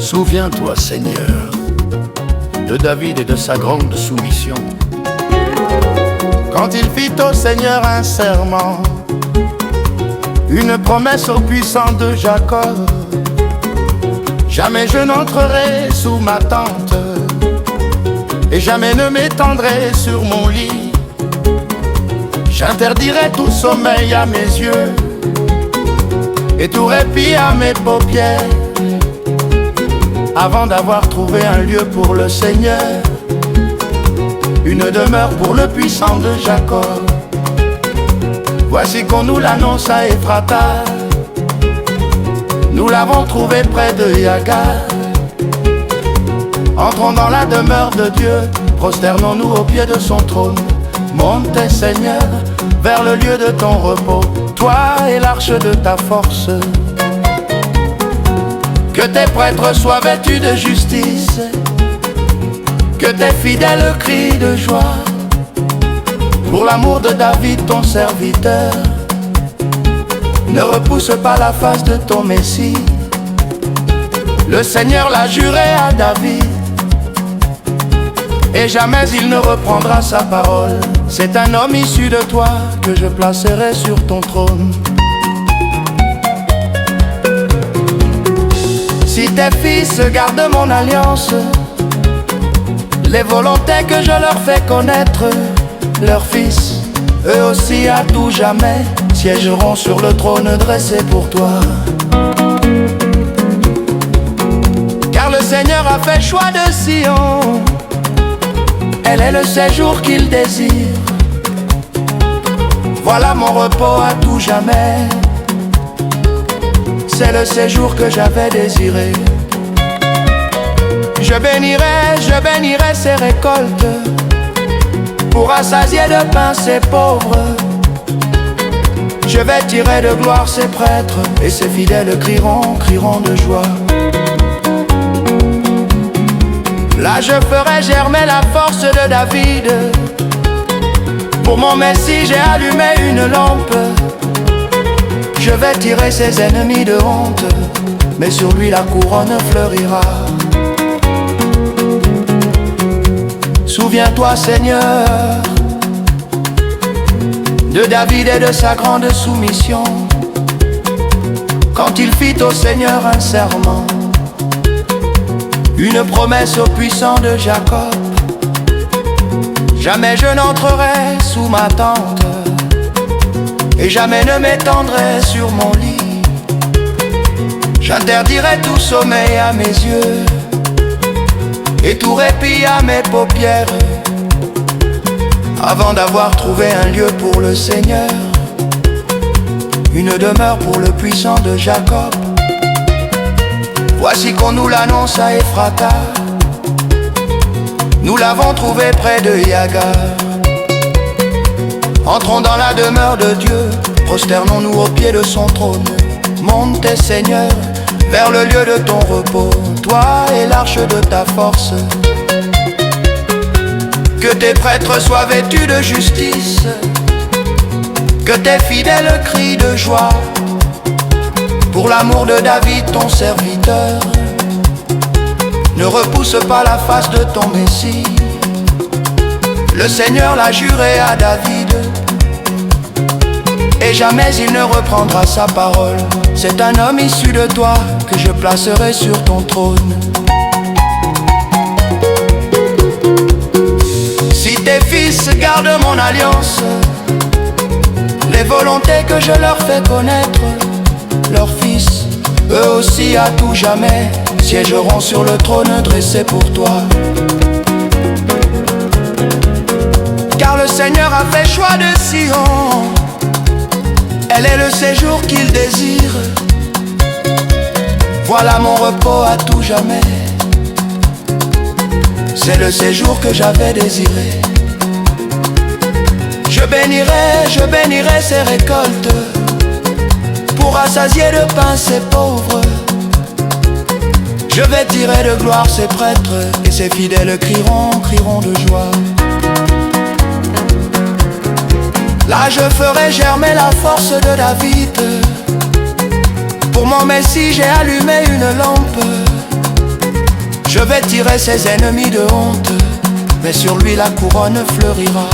Souviens-toi, Seigneur, de David et de sa grande soumission. Quand il fit au Seigneur un serment, une promesse au puissant de Jacob: jamais je n'entrerai sous ma tente, et jamais ne m'étendrai sur mon lit. J'interdirai tout sommeil à mes yeux, et tout répit à mes paupières, avant d'avoir trouvé un lieu pour le Seigneur, une demeure pour le puissant de Jacob. Voici qu'on nous l'annonce à Ephrata, nous l'avons trouvé près de Yagar. Entrons dans la demeure de Dieu, prosternons-nous au pied de son trône. Montez, Seigneur, vers le lieu de ton repos, toi et l'arche de ta force. Que tes prêtres soient vêtus de justice, que tes fidèles crient de joie, pour l'amour de David ton serviteur. Ne repousse pas la face de ton Messie. Le Seigneur l'a juré à David, et jamais il ne reprendra sa parole. C'est un homme issu de toi que je placerai sur ton trône. Si tes fils gardent mon alliance, les volontés que je leur fais connaître, leurs fils, eux aussi à tout jamais, siégeront sur le trône dressé pour toi. Car le Seigneur a fait choix de Sion, elle est le séjour qu'il désire. Voilà mon repos à tout jamais, c'est le séjour que j'avais désiré. Je bénirai ses récoltes, pour rassasier de pain ses pauvres. Je vais tirer de gloire ses prêtres, et ses fidèles crieront de joie. Là je ferai germer la force de David. Pour mon Messie j'ai allumé une lampe. Je vais tirer ses ennemis de honte, mais sur lui la couronne fleurira. Souviens-toi, Seigneur, de David et de sa grande soumission, quand il fit au Seigneur un serment, une promesse au puissant de Jacob: jamais je n'entrerai sous ma tente, et jamais ne m'étendrai sur mon lit. J'interdirai tout sommeil à mes yeux, et tout répit à mes paupières, avant d'avoir trouvé un lieu pour le Seigneur, une demeure pour le puissant de Jacob. Voici qu'on nous l'annonce à Ephrata, nous l'avons trouvé près de Yagar. Entrons dans la demeure de Dieu, prosternons-nous au pied de son trône. Montez, Seigneur, vers le lieu de ton repos, toi et l'arche de ta force. Que tes prêtres soient vêtus de justice, que tes fidèles crient de joie, pour l'amour de David ton serviteur. Ne repousse pas la face de ton Messie. Le Seigneur l'a juré à David, et jamais il ne reprendra sa parole. C'est un homme issu de toi que je placerai sur ton trône. Si tes fils gardent mon alliance, les volontés que je leur fais connaître, leurs fils, eux aussi à tout jamais, siégeront sur le trône dressé pour toi. Car le Seigneur a fait choix de Sion, elle est le séjour qu'il désire. Voilà mon repos à tout jamais, c'est le séjour que j'avais désiré. Je bénirai ses récoltes, pour rassasier de pain ses pauvres. Je vais tirer de gloire ses prêtres, et ses fidèles crieront de joie. Là je ferai germer la force de David. Pour mon Messie j'ai allumé une lampe. Je vais tirer ses ennemis de honte, mais sur lui la couronne fleurira.